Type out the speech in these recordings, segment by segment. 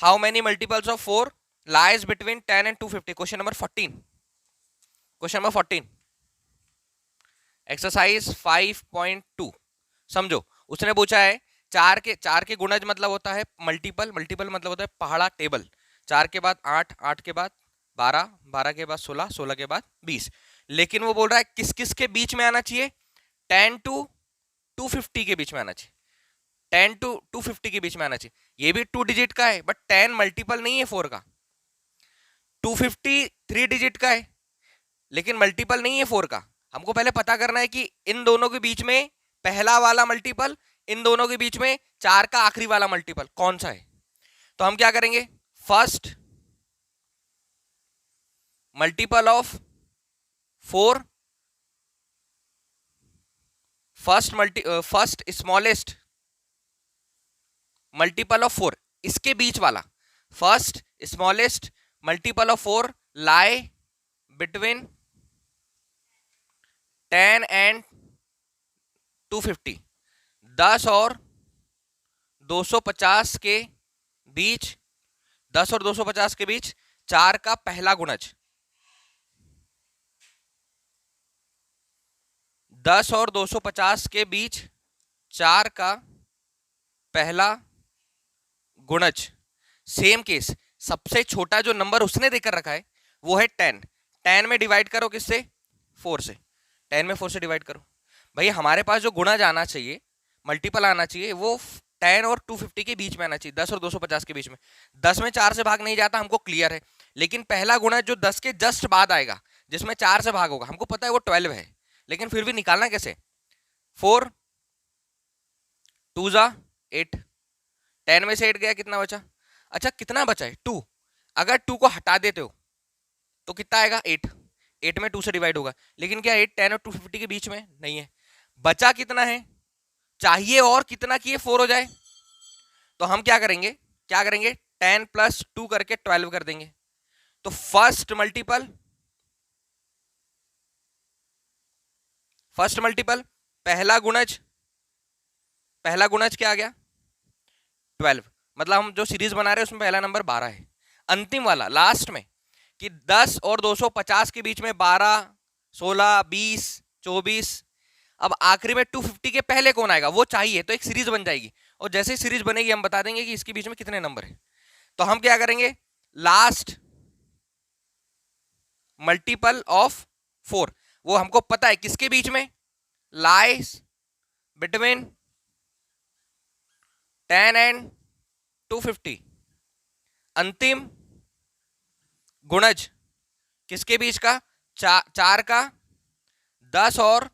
How many multiples of 4 lies between 10 and 250? Question number 14, question number 14, exercise 5.2। समझो, उसने पूछा है चार के गुणज मतलब होता है मल्टीपल, मल्टीपल मतलब होता है पहाड़ा टेबल। 4 के बाद 8, 8 के बाद 12, 12 के बाद 16, 16 के बाद 20। लेकिन वो बोल रहा है किस किस के बीच में आना चाहिए? 10 टू 250 के बीच में आना चाहिए, 10 टू 250 के बीच में आना चाहिए। ये भी 2 डिजिट का है बट 10 मल्टीपल नहीं है 4 का। 250 3 डिजिट का है लेकिन मल्टीपल नहीं है 4 का। हमको पहले पता करना है कि इन दोनों के बीच में पहला वाला मल्टीपल, इन दोनों के बीच में 4 का आखिरी वाला मल्टीपल कौन सा है। तो हम क्या करेंगे, first multiple of 4, first smallest multiple of 4, इसके बीच वाला first smallest multiple of 4 lie between 10 and 250। 10 और 250 के बीच, 10 और 250 के बीच 4 का पहला गुणज, 10 और 250 के बीच 4 का पहला गुणज। सेम केस, सबसे छोटा जो नंबर उसने देकर रखा है वो है 10। 10 में डिवाइड करो किससे? 4 से। 10 में 4 से डिवाइड करो। भाई हमारे पास जो गुणज आना चाहिए, मल्टीपल आना चाहिए, वो 10 और 250 के बीच में आना चाहिए, 10 और 250 के बीच में। 10 में 4 से भाग नहीं जाता, हमको क्लियर है। लेकिन पहला गुणज जो 10 के जस्ट बाद आएगा, जिसमें 4 से भाग होगा, हमको पता है वो 12 है, लेकिन फिर भी निकालना कैसे? 4 2 जा 8, 10 में से 8 गया, कितना बचा? अच्छा कितना बचा है? 2। अगर 2 को हटा देते हो तो कितना आएगा? 8। 8 में 2 से डिवाइड होगा, लेकिन क्या 8 10 और 250 के बीच में नहीं है। बचा कितना है? चाहिए और कितना किए 4 हो जाए। तो हम क्या करेंगे, 10 प्लस 2 करके 12 कर देंगे। तो फर्स्ट मल्टीपल पहला गुणज क्या आ गया? 12। मतलब हम जो सीरीज बना रहे हैं उसमें पहला नंबर 12 है। अंतिम वाला लास्ट में कि 10 और 250 के बीच में 12, 16, 20, 24। अब आखिरी में 250 के पहले कौन आएगा वो चाहिए, तो एक सीरीज बन जाएगी। और जैसे ही सीरीज बनेगी हम बता देंगे कि इसके बीच में कितने नंबर है। तो हम क्या करेंगे, लास्ट मल्टीपल ऑफ 4, वो हमको पता है किसके बीच में? Lies between 10 and 250। अंतिम गुणज किसके बीच का? 4 का 10 और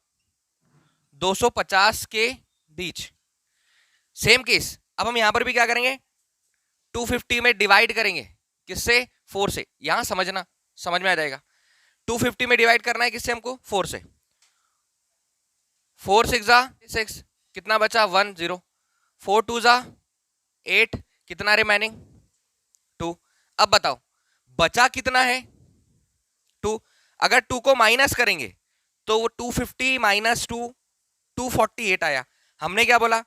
250 के बीच। सेम केस, अब हम यहां पर भी क्या करेंगे, 250 में डिवाइड करेंगे किससे? 4 से। यहां समझना, समझ में आ जाएगा। 250 में डिवाइड करना है किससे हमको? 4 से। 4 6 जा 6, कितना बचा? 1 0। 4 2 जा 8, कितना रिमेनिंग? 2। अब बताओ बचा कितना है? 2। अगर 2 को माइनस करेंगे तो वो 250 माइनस 2 248 आया। हमने क्या बोला?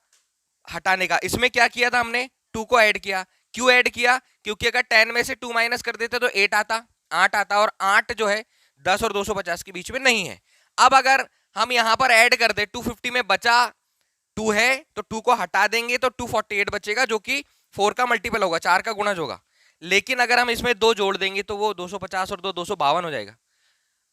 हटाने का। इसमें क्या किया था हमने? 2 को ऐड किया। क्यों ऐड किया? क्योंकि अगर 10 में से 2 माइनस कर देते तो 8 आता, 8 आता, और 8 जो है 10 और 250 के बीच में नहीं है। अब अगर हम यहां पर ऐड कर दे, 250 में बचा 2 है तो 2 को हटा देंगे तो 248 बचेगा, जो कि 4 का मल्टीपल होगा, 4 का गुणज होगा। लेकिन अगर हम इसमें 2 जोड़ देंगे तो वो 250 और 2 252 हो जाएगा।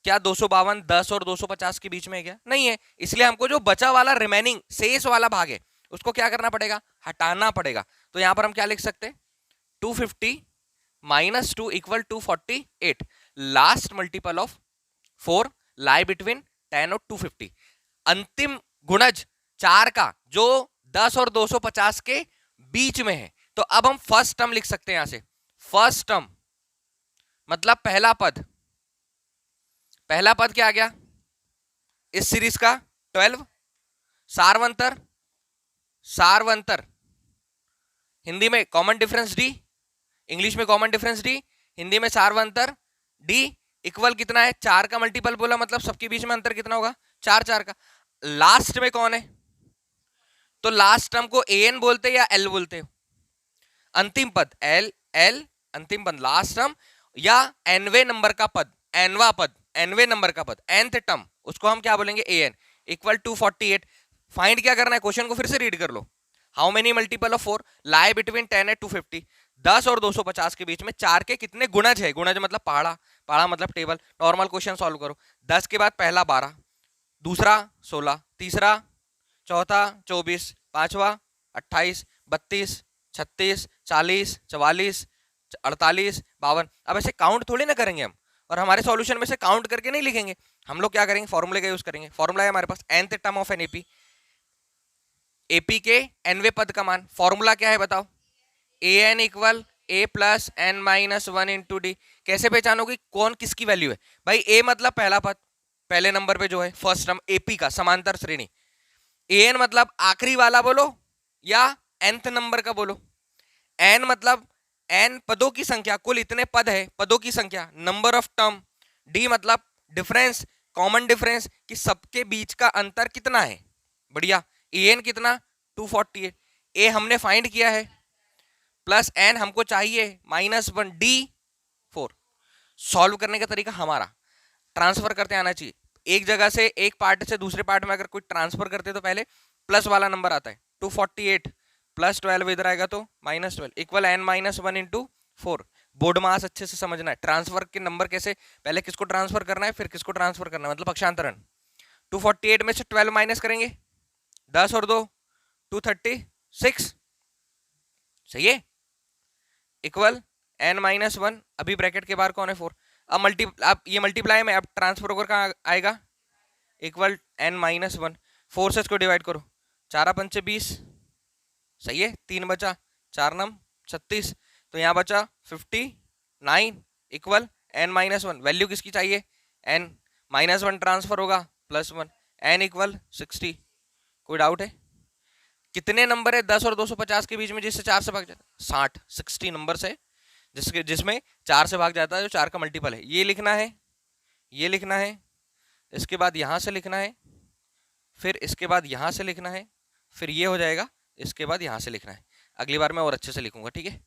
क्या 252 10 और 250 के बीच में है क्या? नहीं है। इसलिए हमको जो बचा वाला रिमेनिंग शेष वाला भाग है उसको क्या करना पड़ेगा? हटाना पड़ेगा। तो यहां पर हम क्या लिख सकते हैं? 250 minus 2 equal 248। Last multiple of 4 lie between 10 और 250। अंतिम गुणज 4 का जो 10 और 250 के बीच में है। तो अब हम फर्स्ट टर्म लिख सकते हैं यहां से। फर्स्ट टर्म मतलब पहला पद। पहला पद क्या आ गया इस सीरीज का? 12। सारवंतर, सारवंतर हिंदी में कॉमन डिफरेंस डी, इंग्लिश में कॉमन डिफरेंस डी, हिंदी में सारवंतर डी इक्वल कितना है? 4 का मल्टीपल बोला, मतलब सबके बीच में अंतर कितना होगा? 4 4 का। लास्ट में कौन है? तो लास्ट टर्म को एन बोलते या एल बोलते हो? अंतिम पद एल, एल अंतिम पद लास्ट टर्म या एनवे नंबर का पद, एनवा पद, एनवे नंबर का पद, एनथ टर्म, उसको हम क्या बोलेंगे ए एन इक्वल 248। फाइंड क्या करना है, क्वेश्चन को फिर से रीड कर लो। How many multiple of 4 lie between 10 and 250, 10 और 250 के बीच में 4 के कितने गुणज है, गुणज मतलब पहाड़ा, पहाड़ा मतलब टेबल। नॉर्मल क्वेश्चन सॉल्व करो। 10 के बाद पहला 12, दूसरा 16, तीसरा, चौथा 24, पांचवा 28, 32, 36, 40, 44, 48, 52। अब ऐसे काउंट थोड़ी ना करेंगे हम, और हमारे सॉल्यूशन में से काउंट करके नहीं लिखेंगे। हम लोग क्या करेंगे, फॉर्मूले का यूज करेंगे। फॉर्मूला है हमारे पास nth term of n AP, AP के एनवे पद का मान। फॉर्मूला क्या है बताओ, a n equal a plus n minus 1 into d. कैसे पहचानोगे कौन किसकी वैल्यू है भाई, ए मतलब पहला पद, पहले नंबर पे जो है फर्स्ट टर्म एपी का समांतर श्रेणी। ए एन मतलब आखिरी वाला बोलो या nth नंबर का बोलो। एन मतलब एन पदों की संख्या, कुल इतने पद है पदों की संख्या, नंबर ऑफ टर्म। डी मतलब डिफरेंस, कॉमन डिफरेंस कि सबके बीच का अंतर कितना है। बढ़िया। ए एन कितना 248, ए हमने फाइंड किया है, प्लस एन हमको चाहिए -1, डी 4। सॉल्व करने का तरीका हमारा ट्रांसफर करते आना चाहिए। एक जगह से एक पार्ट से दूसरे पार्ट में अगर कोई ट्रांसफर करते तो पहले प्लस वाला नंबर आता है। 248 प्लस 12 इधर आएगा तो -12 इक्वल n -1 इंटू 4। बोर्ड मास अच्छे से समझना है, ट्रांसफर के नंबर कैसे, पहले किसको ट्रांसफर करना है फिर किसको ट्रांसफर करना है, मतलब पक्षांतरण। 248 में से 12 माइनस करेंगे, 10 और 2 236, सही है, इक्वल n -1, अभी ब्रैकेट के बाहर कौन है 4। अब ये मल्टीप्लाई में अब ट्रांसफर होकर कहाँ आएगा, इक्वल n -1, 4 से इसको डिवाइड करो, 4 पंचे 20, सही है, 3 बचा, 4 नम 36, तो यहाँ बचा 59 इक्वल n -1। वैल्यू किसकी चाहिए, n -1 ट्रांसफर होगा +1, n इक्वल 60। कोई डाउट है, कितने नंबर है 10 और 250 के बीच में जिससे 4 से भाग जाता है, 60 नंबर से जिसमें 4 से भाग जाता है, जो 4 का मल्टीपल है। ये लिखना है, ये लिखना है, इसके बाद यहाँ से लिखना है, फिर इसके बाद यहाँ से लिखना है, फिर ये हो जाएगा, इसके बाद यहाँ से लिखना है। अगली बार मैं और अच्छे से लिखूंगा, ठीक है।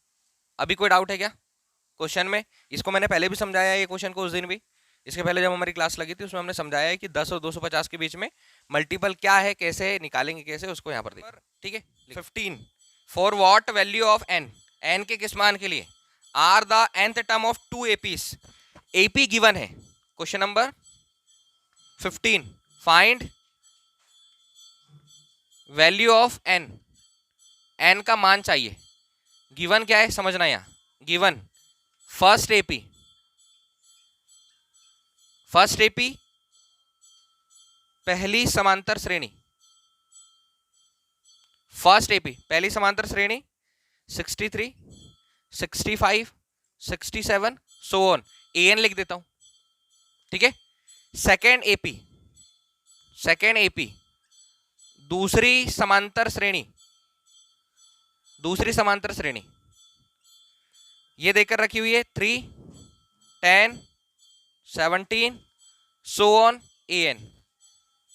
अभी कोई डाउट है क्या क्वेश्चन में, इसको मैंने पहले भी समझाया है ये क्वेश्चन को उस दिन भी, इसके पहले जब हमारी क्लास लगी थी उसमें हमने समझाया है कि 10 और 250 के बीच में मल्टीपल क्या है, कैसे निकालेंगे, कैसे, उसको यहाँ पर देखिए, ठीक है। 15 for what value of n, n के किस मान के लिए, are the nth term of 2 APs, AP given है। Question number 15, find value of n, n का मान चाहिए। गिवन क्या है समझना, यहाँ गिवन फर्स्ट एपी पहली समांतर श्रेणी, फर्स्ट एपी पहली समांतर श्रेणी 63, 65, 67 सो ऑन, an लिख देता हूं, ठीक है। सेकेंड एपी दूसरी समांतर श्रेणी ये देकर रखी हुई है 3, 10, 17 सो ऑन an।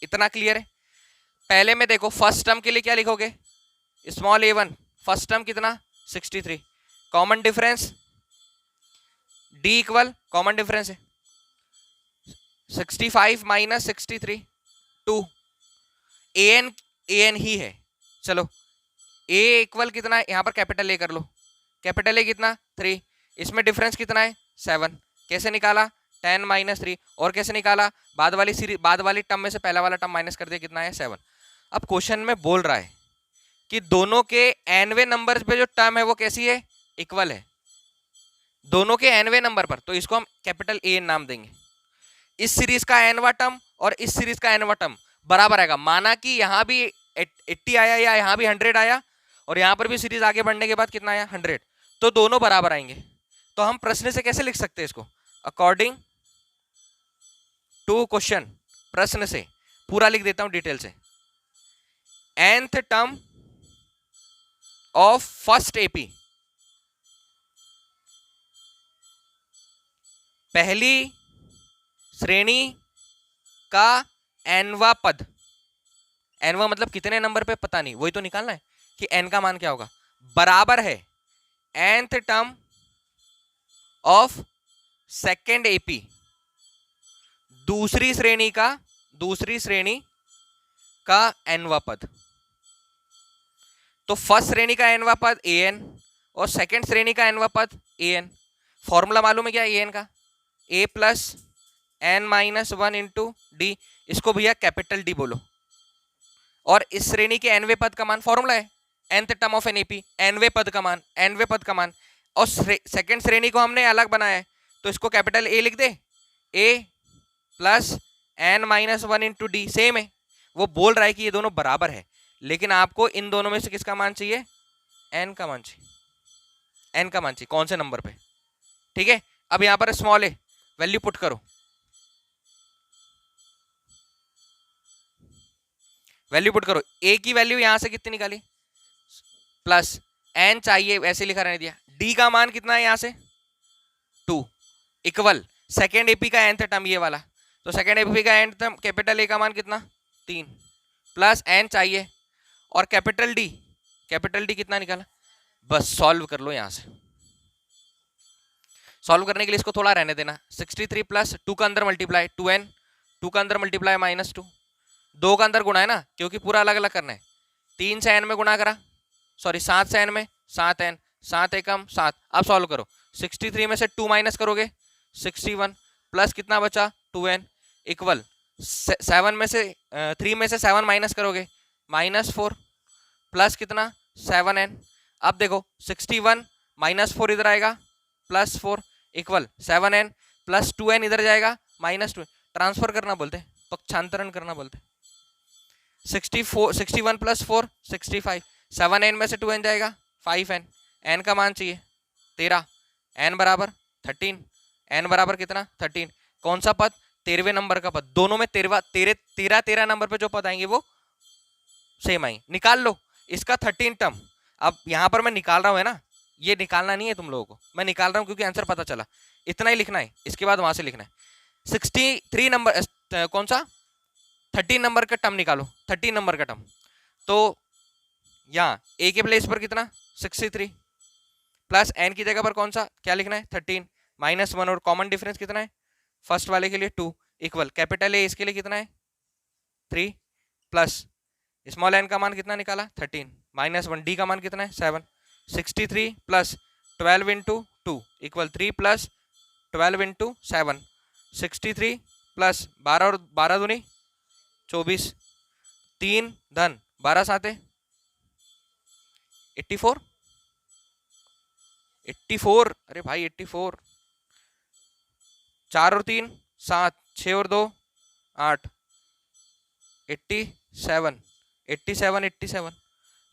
इतना क्लियर है। पहले में देखो फर्स्ट टर्म के लिए क्या लिखोगे, स्मॉल a1, फर्स्ट टर्म कितना 63, common difference d equal, common difference है 65 माइनस 63 2, an ही है। चलो a इक्वल कितना है, यहां पर कैपिटल a कर लो, कैपिटल A कितना 3, इसमें डिफरेंस कितना है 7, कैसे निकाला 10 - 3, और कैसे निकाला, बाद वाली टर्म में से पहला वाला टर्म माइनस कर दिया, कितना है 7। अब क्वेश्चन में बोल रहा है कि दोनों के nवे नंबर पे जो टर्म है वो कैसी है, इक्वल है, दोनों के nवे नंबर पर, तो इसको हम कैपिटल A नाम देंगे। इस सीरीज का nवा टर्म और इस सीरीज का nवा टर्म बराबर आएगा। माना कि यहाँ भी 80 आया या यहाँ भी 100 आया, और यहाँ पर भी सीरीज आगे बढ़ने के बाद कितना आया 100, तो दोनों बराबर आएंगे। तो हम प्रश्न से कैसे लिख सकते हैं इसको, अकॉर्डिंग टू क्वेश्चन, प्रश्न से पूरा लिख देता हूं डिटेल से। nth term of first AP, पहली श्रेणी का nवा पद, nवा मतलब कितने नंबर पे पता नहीं, वही तो निकालना है कि n का मान क्या होगा, बराबर है nth term of second AP, दूसरी श्रेणी का एनवा पद। तो फर्स्ट श्रेणी का एनवा पद an और सेकेंड श्रेणी का एनवा पद an। फॉर्मूला मालूम है क्या an का? a plus n minus 1 into D, इसको भैया कैपिटल डी बोलो। और इस श्रेणी के एनवे पद का मान, फॉर्मूला है nth term of n AP, envy पद का मान, और सेकेंड श्रेणी को हमने अलग बनाया है तो इसको कैपिटल ए लिख दे, a plus n minus 1 into D. Same है, वो बोल रहा है कि ये दोनों बराबर है, लेकिन आपको इन दोनों में से किसका मान चाहिए? n का मान चाहिए, n का मान चाहिए कौन से नंबर पे, ठीक है। अब यहां पर स्मॉल ए वैल्यू पुट करो, a की वैल्यू यहां से कितनी निकाली? प्लस n चाहिए, वैसे लिखा रहने दिया। d का मान कितना है यहां से? 2 इक्वल सेकेंड एपी का nth टर्म ये वाला, तो सेकेंड एपी का nth टर्म कैपिटल ए का मान कितना? 3 प्लस n चाहिए, और कैपिटल डी कितना निकाला? बस सॉल्व कर लो। यहां से सॉल्व करने के लिए इसको थोड़ा रहने देना। 63 प्लस 2 का अंदर मल्टीप्लाई 2n, 2 का अंदर मल्टीप्लाई माइनस 2, 2 का अंदर गुणा है ना, क्योंकि पूरा अलग अलग करना है। 3 से n में गुणा करा, सॉरी 7 से n में 7n, 7 एकम 7। अब सॉल्व करो, 63 में से 2 माइनस करोगे 61 प्लस कितना बचा? 2n इक्वल 7 में से 3 में से 7 माइनस करोगे -4 प्लस कितना? 7n। अब देखो 61 -4 इधर आएगा +4 इक्वल 7n प्लस 2n इधर जाएगा -2। ट्रांसफर करना बोलते, पक्षांतरण करना बोलते। 61 प्लस 4 65, 7n में से 2n जाएगा 5n, n का मान चाहिए 13, n बराबर 13, n बराबर कितना? 13। कौन सा पद? 13वें नंबर का पद। दोनों में 13 नंबर पे जो पद आएंगे वो सेम आएंगे। निकाल लो इसका 13 टर्म। अब यहां पर मैं निकाल रहा हूं, है ना, ये निकालना नहीं है तुम लोगों को, मैं निकाल रहा हूं क्योंकि आंसर पता चला। इतना ही लिखना है, इसके बाद वहां से लिखना है। 63 नंबर, कौन सा? 13 नंबर का टर्म निकालो, 13 नंबर का टर्म। तो यहाँ a के प्लेस पर कितना? 63 प्लस n की जगह पर कौन सा क्या लिखना है? 13 -1, और कॉमन डिफरेंस कितना है? फर्स्ट वाले के लिए 2 इक्वल कैपिटल ए इसके लिए कितना है? 3 प्लस स्मॉल n का मान कितना निकाला? 13 -1, d का मान कितना है? 7। 63 plus 12 into 2 equal 3 plus 12 into 7, 63 plus 12 और 12 दूनी 24, 3 धन 12 साते 84, 84, अरे भाई 84, 4 और 3 7, 6 और 2 8, 87, 87।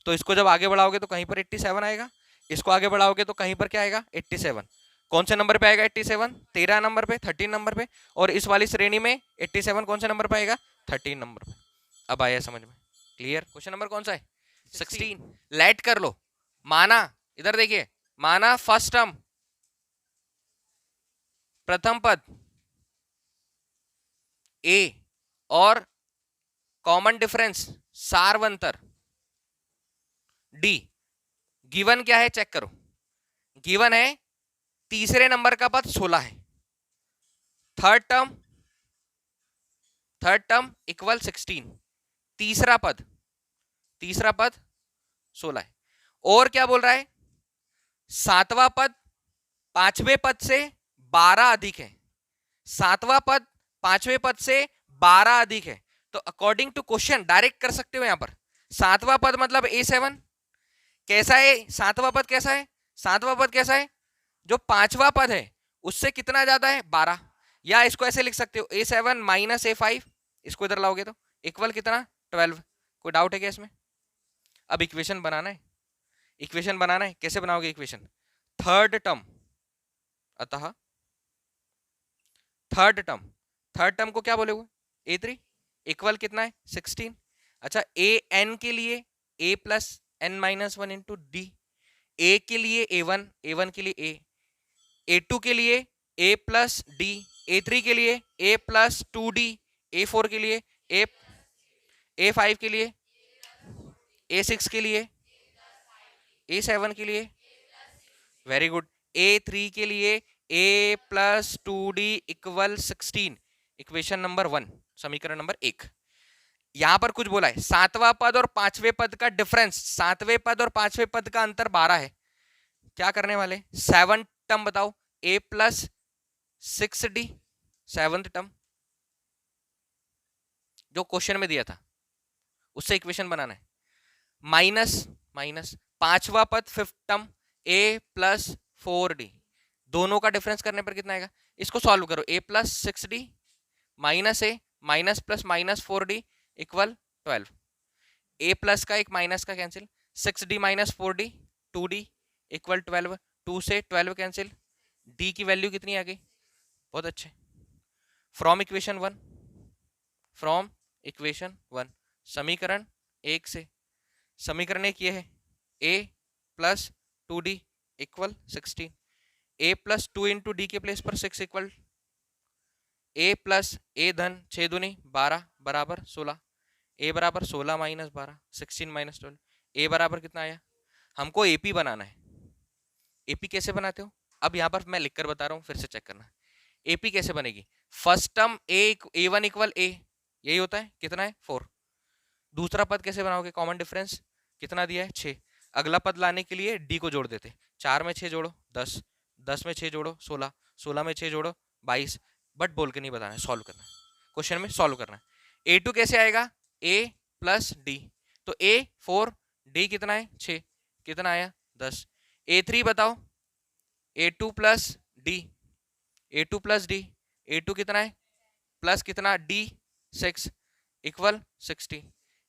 तो इसको जब आगे बढ़ाओगे तो कहीं पर 87 आएगा, इसको आगे बढ़ाओगे तो कहीं पर क्या आएगा? 87। कौन से नंबर पे आएगा 87? 13 नंबर पे, 13 नंबर पे। और इस वाली श्रेणी में 87 कौन से नंबर पे आएगा? 13 नंबर पे। अब आया समझ में? क्लियर? क्वेश्चन नंबर कौन सा है? 16। लेट कर लो। माना, इधर देखिए, माना फर्स्ट टर्म प्रथम पद a और कॉमन डिफरेंस सार्वंतर d। गिवन क्या है चेक करो। गिवन है तीसरे नंबर का पद 16 है, थर्ड टर्म इक्वल 16, तीसरा पद 16 है। और क्या बोल रहा है? सातवां पद पांचवें पद से 12 अधिक है, सातवां पद पांचवें पद से 12 अधिक है। तो अकॉर्डिंग टू क्वेश्चन डायरेक्ट कर सकते हो यहां पर। सातवां पद मतलब A7 कैसा है? सातवां पद कैसा है? सातवां पद कैसा है? जो पांचवा पद है उससे कितना ज्यादा है? 12। या इसको ऐसे लिख सकते हो A7 माइनस A5, इसको इधर लाओगे तो इक्वल कितना? 12। कोई डाउट है क्या इसमें? अब इक्वेशन बनाना है, इक्वेशन बनाना है। कैसे बनाओगे इक्वेशन? थर्ड टर्म, अतः थर्ड टर्म को क्या बोलोगे? A3 इक्वल कितना है? 16। अच्छा, an के लिए a plus n minus 1 into D, a के लिए a1 के लिए a, a2 के लिए a प्लस डी, a3 के लिए a प्लस 2d, a4 के लिए a, a5 के लिए a6 के लिए a7 के लिए, वेरी गुड, a3 के लिए a plus 2d equal 16, equation number 1, समीकरण नंबर 1। यहां पर कुछ बोला है, सातवां पद और पांचवें पद का डिफरेंस, सातवें पद और पांचवें पद का अंतर 12 है। क्या करने वाले, 7 टर्म बताओ, a plus 6d, 7th term जो क्वेश्चन में दिया था उससे इक्वेशन बनाना है, माइनस माइनस पांचवा पद 5th term a plus 4d, दोनों का डिफरेंस करने पर कितना आएगा, इसको सॉल्व करो, a plus 6d minus A minus plus minus 4d equal 12, a plus का एक माइनस का cancel, 6d minus 4d 2d equal 12, 2 से 12 कैंसिल, d की वैल्यू कितनी आ गई, बहुत अच्छे, फ्रॉम इक्वेशन 1, फ्रॉम इक्वेशन 1, समीकरण 1 से, समीकरण 1 ये है, a plus 2d equal 16, a plus 2 into D के प्लेस पर 6 इक्वल a प्लस a धन 6 दूनी 12 बराबर 16, a बराबर 16 माइनस 12, 16 माइनस 12, a बराबर कितना आया, हमको AP बनाना है। AP कैसे बनाते हो, अब यहाँ पर मैं लिखकर बता रहा हूँ, फिर से चेक करना। AP कैसे बनेगी, first term a1 equal a, यही होता है, कितना है 4, दूसरा पद कैसे बनाओगे, कॉमन डिफरेंस कितना दिया है 6, अगला पद लाने के लिए d को जोड़ देते, 4 में 6 जोड़ो 10, 10 में 6 जोड़ो 16, 16 में 6 जोड़ो 22, बट बोल के नहीं बताना है, सॉल्व करना है, क्वेश्चन में सॉल्व करना है। A2 कैसे आएगा, a प्लस डी, तो a 4, d कितना है 6, कितना आया 10, A3 बताओ, A2 plus D, A2 plus D, A2 कितना है प्लस कितना d 6 equal 60,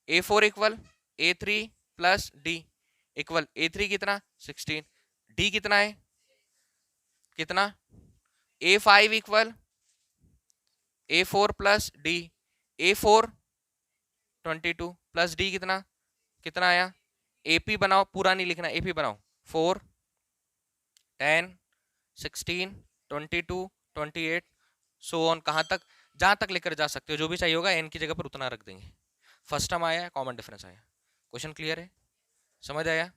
A4 equal A3 plus D equal A3 कितना 16, d कितना है कितना, A5 equal A4 plus D, A4 22 plus D कितना कितना आया, AP बनाओ, पूरा नहीं लिखना, AP बनाओ, 4 10 16 22 28 सो ऑन, कहाँ तक, जहां तक लेकर जा सकते हो, जो भी चाहिए होगा n की जगह पर उतना रख देंगे। फर्स्ट टर्म आया, कॉमन डिफरेंस आया, क्वेश्चन क्लियर है, समझ आया।